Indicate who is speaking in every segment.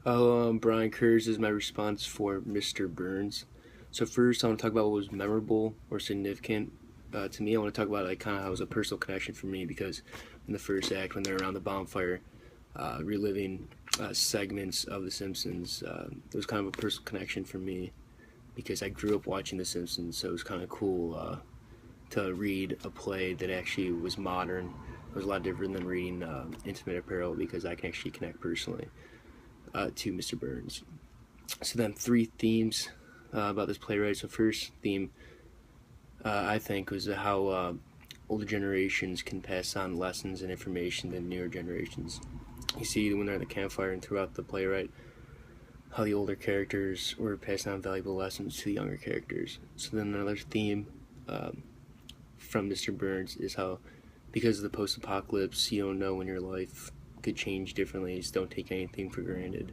Speaker 1: Brian Kurz is my response for Mr. Burns. So first, I want to talk about what was memorable or significant to me. I want to talk about like kind of how it was a personal connection for me because in the first act, when they're around the bonfire, reliving segments of The Simpsons, it was kind of a personal connection for me because I grew up watching The Simpsons, so it was kind of cool to read a play that actually was modern. It was a lot different than reading Intimate Apparel because I can actually connect personally to Mr. Burns. So then three themes about this playwright. So first theme I think was how older generations can pass on lessons and information than newer generations. You see when they're at the campfire and throughout the playwright how the older characters were passing on valuable lessons to the younger characters. So then another theme from Mr. Burns is how because of the post-apocalypse you don't know when your life could change differently, so don't take anything for granted.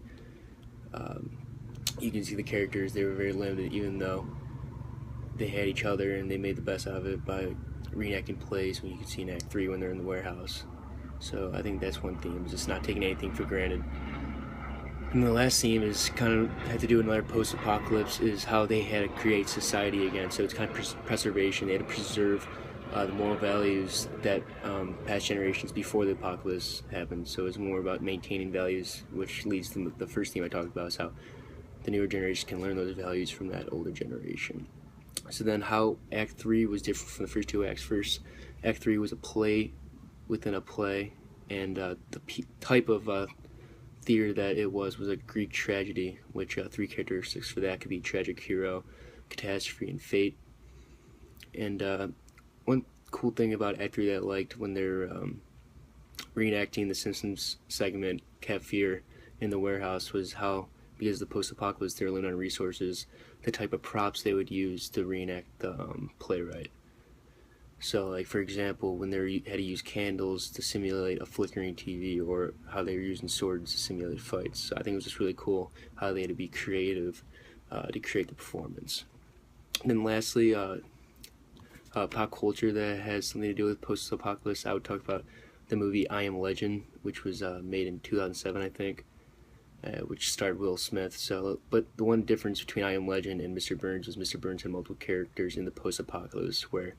Speaker 1: You can see the characters, they were very limited even though they had each other and they made the best out of it by reenacting plays when you can see in Act 3 when they're in the warehouse. So I think that's one theme, just not taking anything for granted. And the last theme is kind of had to do with another post-apocalypse is how they had to create society again. So it's kind of preservation. They had to preserve the moral values that past generations before the apocalypse happened. So it's more about maintaining values, which leads to the first theme I talked about is how the newer generation can learn those values from that older generation. So then how Act 3 was different from the first two acts. First, Act 3 was a play within a play, and the type of theater that it was a Greek tragedy, which three characteristics for that could be tragic hero, catastrophe, and fate. And one cool thing about Act 3 that I liked when they're reenacting the Simpsons segment, Cap Fear, in the warehouse was how, because of the post-apocalypse, they're living on resources, the type of props they would use to reenact the playwright. So, like for example, when they had to use candles to simulate a flickering TV, or how they were using swords to simulate fights. So I think it was just really cool how they had to be creative to create the performance. And then lastly, pop culture that has something to do with post-apocalypse. I would talk about the movie I Am Legend, which was made in 2007, I think. Which starred Will Smith. So, but the one difference between I Am Legend and Mr. Burns was Mr. Burns had multiple characters in the post-apocalypse, where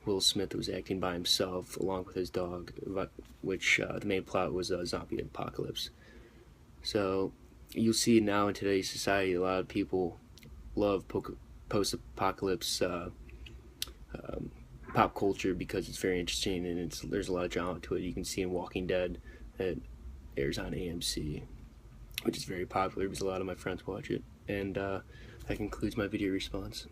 Speaker 1: Will Smith was acting by himself along with his dog, which the main plot was a zombie apocalypse. So you'll see now in today's society, a lot of people love post-apocalypse pop culture because it's very interesting and there's a lot of drama to it. You can see in Walking Dead that airs on AMC, which is very popular because a lot of my friends watch it. And that concludes my video response.